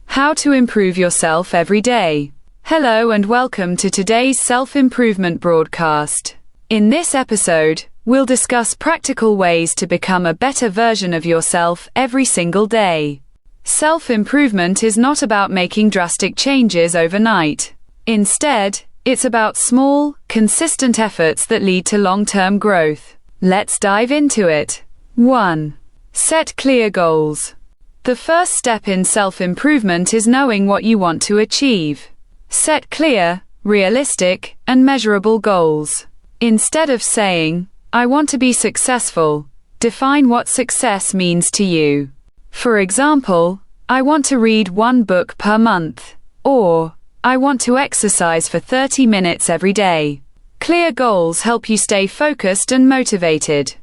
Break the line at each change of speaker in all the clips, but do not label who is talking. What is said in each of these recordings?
How to improve yourself every day. Hello and welcome to today's self-improvement broadcast. In this episode, we'll discuss practical ways to become a better version of yourself every single day. Self-improvement is not about making drastic changes overnight. Instead, it's about small, consistent efforts that lead to long-term growth. Let's dive into it. 1. Set clear goals. The first step in self-improvement is knowing what you want to achieve. Set clear, realistic, and measurable goals. Instead of saying, "I want to be successful," define what success means to you. For example, "I want to read 1 book per month," or "I want to exercise for 30 minutes every day." Clear goals help you stay focused and motivated.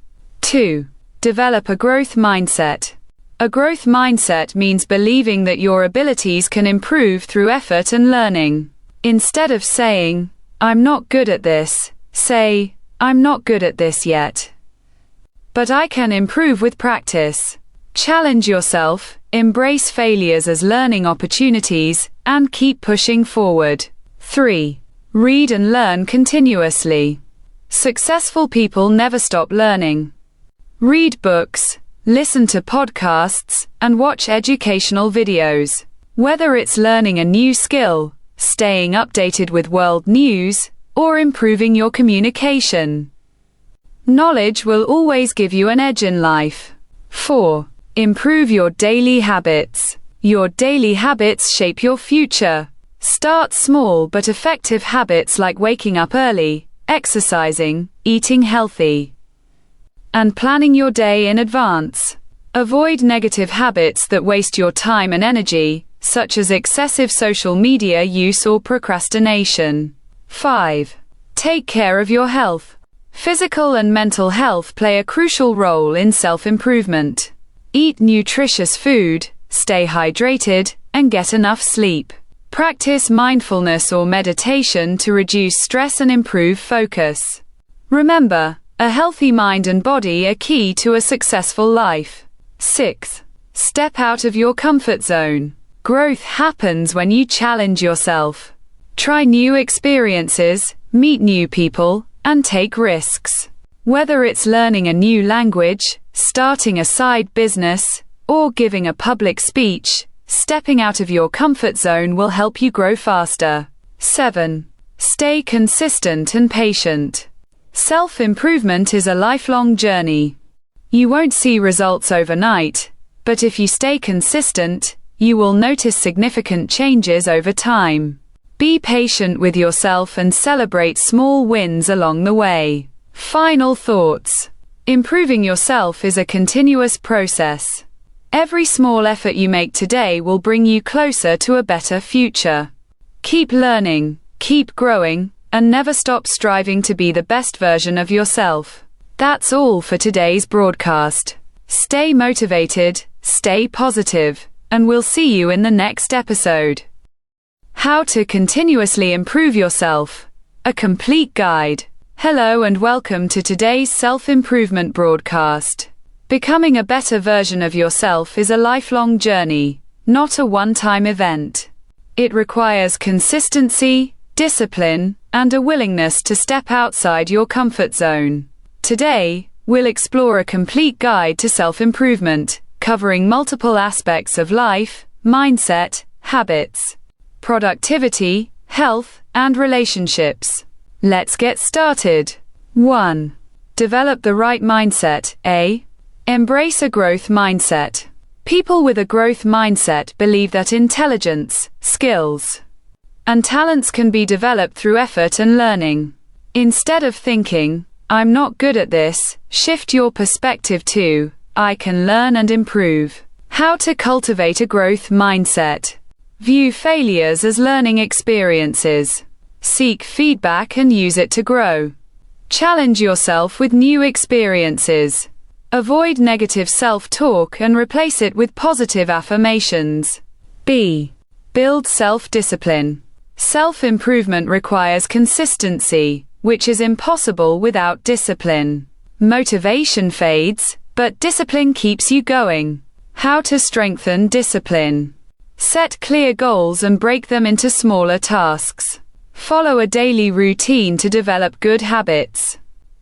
2. Develop a growth mindset. A growth mindset means believing that your abilities can improve through effort and learning. Instead of saying, "I'm not good at this," say, "I'm not good at this yet, but I can improve with practice." Challenge yourself, embrace failures as learning opportunities, and keep pushing forward. 3. Read and learn continuously. Successful people never stop learning. Read books, listen to podcasts, and watch educational videos. Whether it's learning a new skill, staying updated with world news, or improving your communication, knowledge will always give you an edge in life. 4. Improve your daily habits. Your daily habits shape your future. Start small but effective habits like waking up early, exercising, eating healthy, and planning your day in advance. Avoid negative habits that waste your time and energy, such as excessive social media use or procrastination. 5. Take care of your health. Physical and mental health play a crucial role in self-improvement. Eat nutritious food, stay hydrated, and get enough sleep. Practice mindfulness or meditation to reduce stress and improve focus. Remember, a healthy mind and body are key to a successful life. 6. Step out of your comfort zone. Growth happens when you challenge yourself. Try new experiences, meet new people, and take risks. Whether it's learning a new language, starting a side business, or giving a public speech, stepping out of your comfort zone will help you grow faster. 7. Stay consistent and patient. Self-improvement is a lifelong journey. You won't see results overnight, but if you stay consistent, you will notice significant changes over time. Be patient with yourself and celebrate small wins along the way. Final thoughts. Improving yourself is a continuous process. Every small effort you make today will bring you closer to a better future. Keep learning, keep growing, and never stop striving to be the best version of yourself. That's all for today's broadcast. Stay motivated, stay positive, and we'll see you in the next episode. How to continuously improve yourself. A complete guide. Hello and welcome to today's self-improvement broadcast. Becoming a better version of yourself is a lifelong journey, not a one-time event. It requires consistency, discipline, and a willingness to step outside your comfort zone. Today, we'll explore a complete guide to self-improvement, covering multiple aspects of life, mindset, habits, productivity, health, and relationships. Let's get started. 1. Develop the right mindset. Embrace a growth mindset. People with a growth mindset believe that intelligence, skills, and talents can be developed through effort and learning. Instead of thinking, "I'm not good at this," shift your perspective to, "I can learn and improve." How to cultivate a growth mindset. View failures as learning experiences. Seek feedback and use it to grow. Challenge yourself with new experiences. Avoid negative self-talk and replace it with positive affirmations. B. Build self-discipline. Self-improvement requires consistency, which is impossible without discipline. Motivation fades, but discipline keeps you going. How to strengthen discipline. Set clear goals and break them into smaller tasks. Follow a daily routine to develop good habits.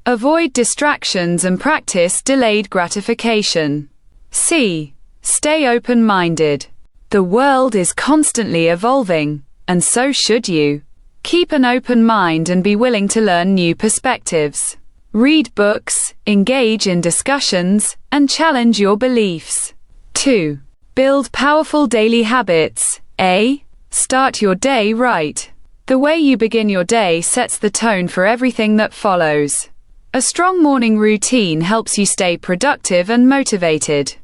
Avoid distractions and practice delayed gratification. C. Stay open-minded. The world is constantly evolving, and so should you. Keep an open mind and be willing to learn new perspectives. Read books, engage in discussions, and challenge your beliefs. 2. Build powerful daily habits. A. Start your day right. The way you begin your day sets the tone for everything that follows. A strong morning routine helps you stay productive and motivated.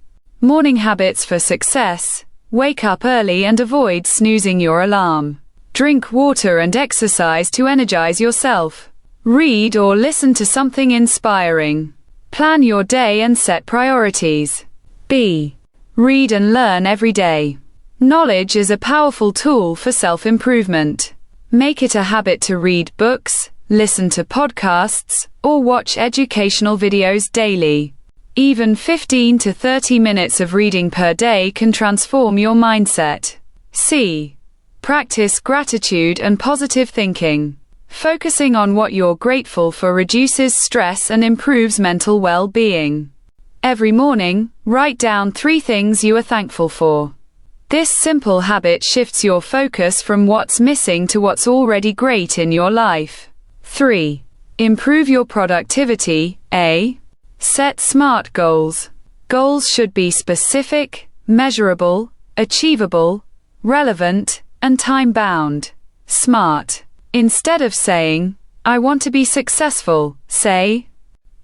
Morning habits for success. Wake up early and avoid snoozing your alarm. Drink water and exercise to energize yourself. Read or listen to something inspiring. Plan your day and set priorities. B. Read and learn every day. Knowledge is a powerful tool for self-improvement. Make it a habit to read books, listen to podcasts, or watch educational videos daily. Even 15 to 30 minutes of reading per day can transform your mindset. C. Practice gratitude and positive thinking. Focusing on what you're grateful for reduces stress and improves mental well-being. Every morning, write down 3 things you are thankful for. This simple habit shifts your focus from what's missing to what's already great in your life. 3. Improve your productivity. A. Set SMART goals. Goals should be specific, measurable, achievable, relevant, and time-bound. SMART. Instead of saying, "I want to be successful," say,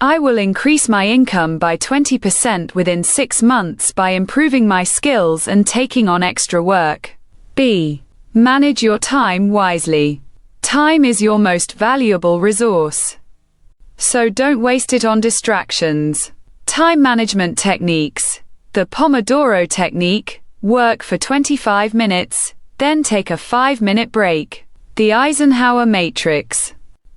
"I will increase my income by 20% within 6 months by improving my skills and taking on extra work." B. Manage your time wisely. Time is your most valuable resource. So don't waste it on distractions. Time management techniques. The Pomodoro technique. Work for 25 minutes, then take a 5-minute break. The Eisenhower matrix.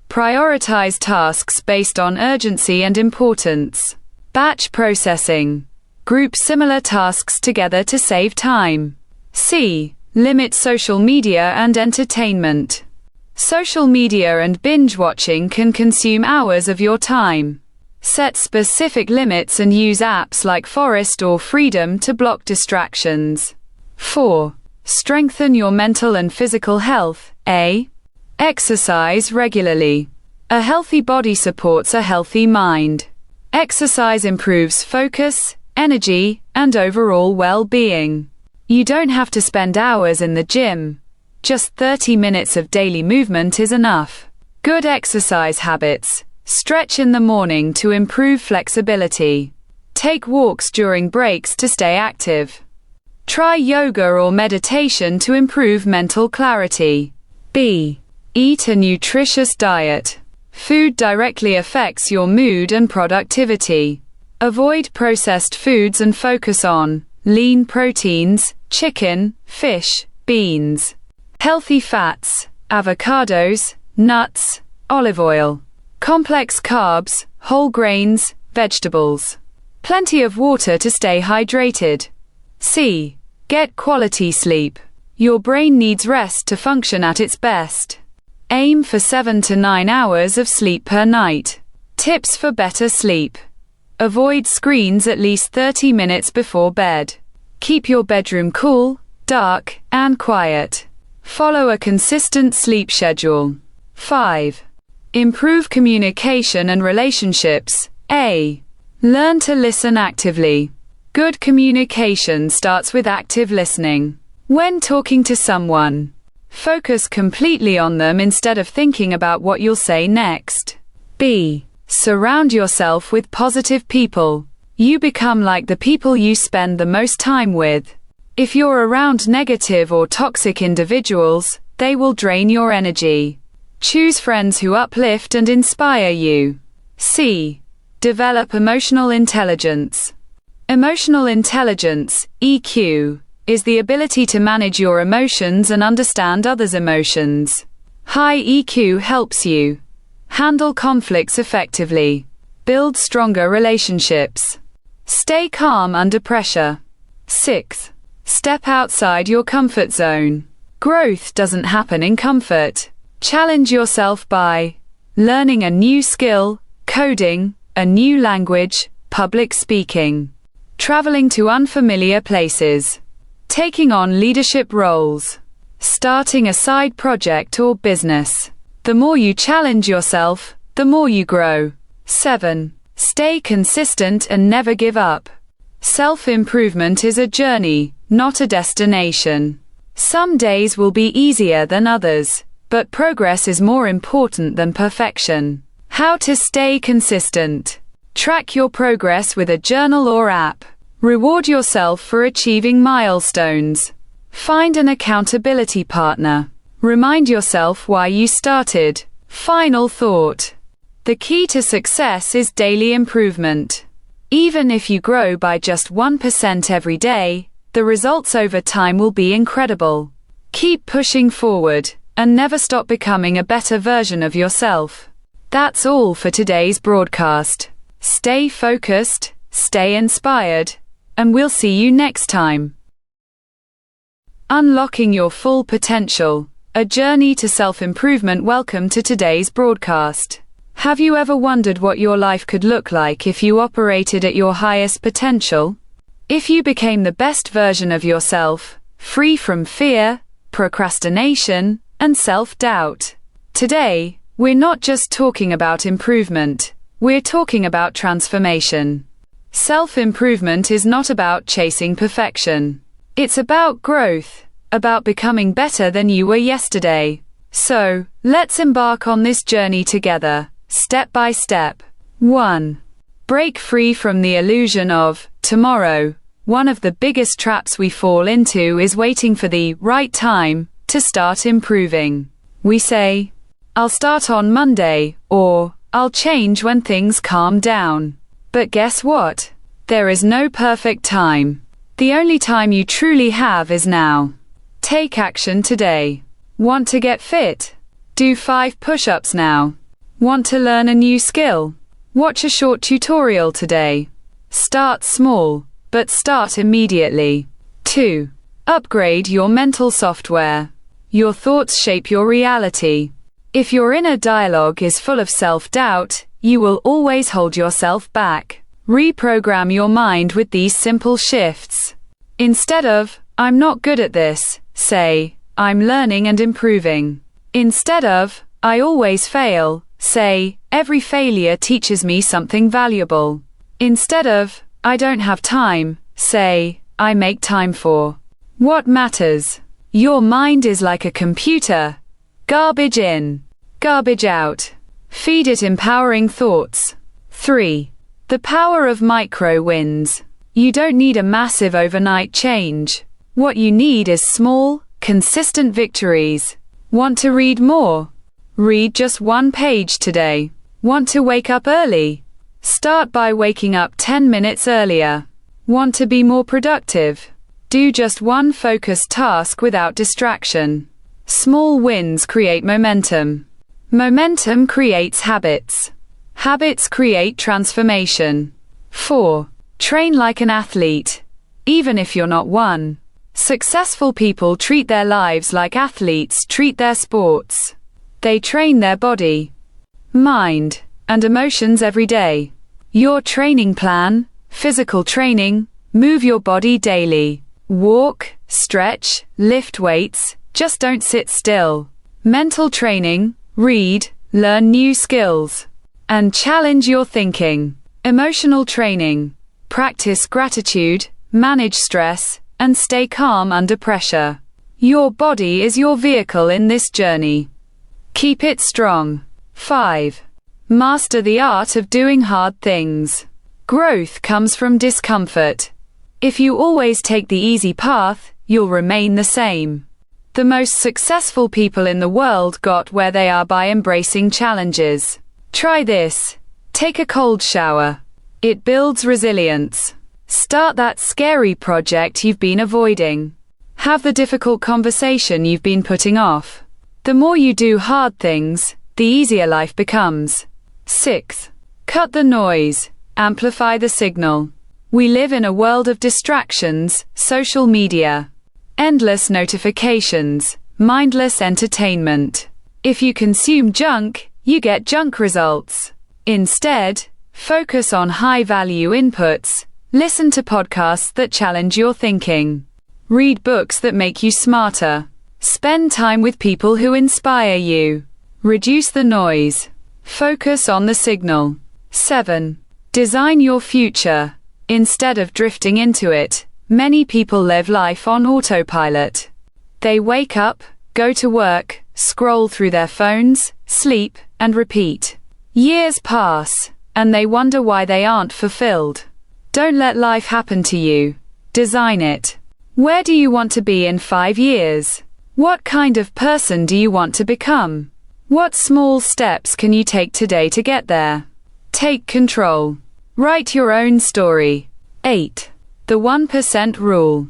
Prioritize tasks based on urgency and importance. Batch processing. Group similar tasks together to save time. C. Limit social media and entertainment. Social media and binge watching can consume hours of your time. Set specific limits and use apps like Forest or Freedom to block distractions. 4. Strengthen your mental and physical health. A. Exercise regularly. A healthy body supports a healthy mind. Exercise improves focus, energy, and overall well-being. You don't have to spend hours in the gym. Just 30 minutes of daily movement is enough. Good exercise habits. Stretch in the morning to improve flexibility. Take walks during breaks to stay active. Try yoga or meditation to improve mental clarity. B. Eat a nutritious diet. Food directly affects your mood and productivity. Avoid processed foods and focus on lean proteins, chicken, fish, beans. Healthy fats, avocados, nuts, olive oil. Complex carbs, whole grains, vegetables. Plenty of water to stay hydrated. C. Get quality sleep. Your brain needs rest to function at its best. Aim for 7 to 9 hours of sleep per night. Tips for better sleep. Avoid screens at least 30 minutes before bed. Keep your bedroom cool, dark, and quiet. Follow a consistent sleep schedule. 5. Improve communication and relationships. A. Learn to listen actively. Good communication starts with active listening. When talking to someone, focus completely on them instead of thinking about what you'll say next. B. Surround yourself with positive people. You become like the people you spend the most time with. If you're around negative or toxic individuals, they will drain your energy. Choose friends who uplift and inspire you. C. Develop emotional intelligence. Emotional intelligence, EQ, is the ability to manage your emotions and understand others' emotions. High EQ helps you handle conflicts effectively, build stronger relationships, stay calm under pressure. 6. Step outside your comfort zone. Growth doesn't happen in comfort. Challenge yourself by learning a new skill, coding, a new language, public speaking, traveling to unfamiliar places, taking on leadership roles, starting a side project or business. The more you challenge yourself, the more you grow. 7. Stay consistent and never give up. Self-improvement is a journey, not a destination. Some days will be easier than others, but progress is more important than perfection. How to stay consistent. Track your progress with a journal or app. Reward yourself for achieving milestones. Find an accountability partner. Remind yourself why you started. Final thought. The key to success is daily improvement. Even if you grow by just 1% every day, the results over time will be incredible. Keep pushing forward, and never stop becoming a better version of yourself. That's all for today's broadcast. Stay focused, stay inspired, and we'll see you next time. Unlocking your full potential. A journey to self-improvement. Welcome to today's broadcast. Have you ever wondered what your life could look like if you operated at your highest potential? If you became the best version of yourself, free from fear, procrastination, and self-doubt. Today, we're not just talking about improvement, we're talking about transformation. Self-improvement is not about chasing perfection. It's about growth, about becoming better than you were yesterday. So, let's embark on this journey together, step by step. 1. Break free from the illusion of tomorrow. One of the biggest traps we fall into is waiting for the right time to start improving. We say, I'll start on Monday, or I'll change when things calm down. But guess what? There is no perfect time. The only time you truly have is now. Take action today. Want to get fit? Do 5 push-ups now. Want to learn a new skill? Watch a short tutorial today. Start small, but start immediately. 2. Upgrade your mental software. Your thoughts shape your reality. If your inner dialogue is full of self-doubt, you will always hold yourself back. Reprogram your mind with these simple shifts. Instead of, I'm not good at this, say, I'm learning and improving. Instead of, I always fail, say, every failure teaches me something valuable. Instead of, I don't have time, say, I make time for what matters. Your mind is like a computer. Garbage in, garbage out. Feed it empowering thoughts. 3. The power of micro wins. You don't need a massive overnight change. What you need is small, consistent victories. Want to read more? Read just 1 page today. Want to wake up early? Start by waking up 10 minutes earlier. Want to be more productive? Do just 1 focused task without distraction. Small wins create momentum. Momentum creates habits. Habits create transformation. 4. Train like an athlete. Even if you're not one. Successful people treat their lives like athletes treat their sports. They train their body, mind, and emotions every day. Your training plan, physical training, move your body daily. Walk, stretch, lift weights, just don't sit still. Mental training, read, learn new skills. And challenge your thinking. Emotional training. Practice gratitude, manage stress, and stay calm under pressure. Your body is your vehicle in this journey. Keep it strong. 5. Master the art of doing hard things. Growth comes from discomfort. If you always take the easy path, you'll remain the same. The most successful people in the world got where they are by embracing challenges. Try this. Take a cold shower. It builds resilience. Start that scary project you've been avoiding. Have the difficult conversation you've been putting off. The more you do hard things, the easier life becomes. 6. Cut the noise. Amplify the signal. We live in a world of distractions, social media, endless notifications, mindless entertainment. If you consume junk, you get junk results. Instead, focus on high-value inputs. Listen to podcasts that challenge your thinking. Read books that make you smarter. Spend time with people who inspire you. Reduce the noise. Focus on the signal. 7. Design your future. Instead of drifting into it, many people live life on autopilot. They wake up, go to work, scroll through their phones, sleep, and repeat. Years pass, and they wonder why they aren't fulfilled. Don't let life happen to you. Design it. Where do you want to be in 5 years? What kind of person do you want to become? What small steps can you take today to get there? Take control. Write your own story. 8. The 1% rule.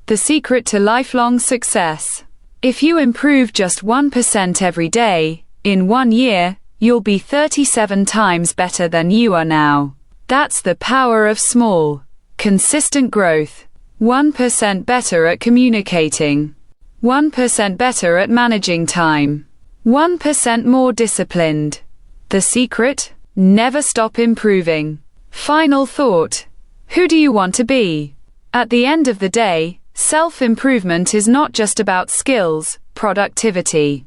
The secret to lifelong success. If you improve just 1% every day, in 1 year, you'll be 37 times better than you are now. That's the power of small, consistent growth. 1% better at communicating. 1% better at managing time. 1% more disciplined. The secret? Never stop improving. Final thought. Who do you want to be? At the end of the day, self-improvement is not just about skills, productivity,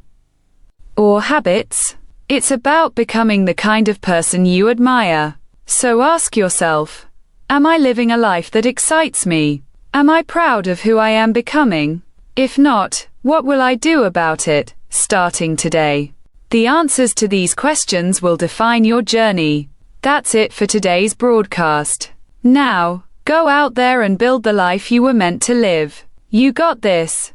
or habits. It's about becoming the kind of person you admire. So ask yourself, am I living a life that excites me? Am I proud of who I am becoming? If not, what will I do about it, starting today? The answers to these questions will define your journey. That's it for today's broadcast. Now, go out there and build the life you were meant to live. You got this.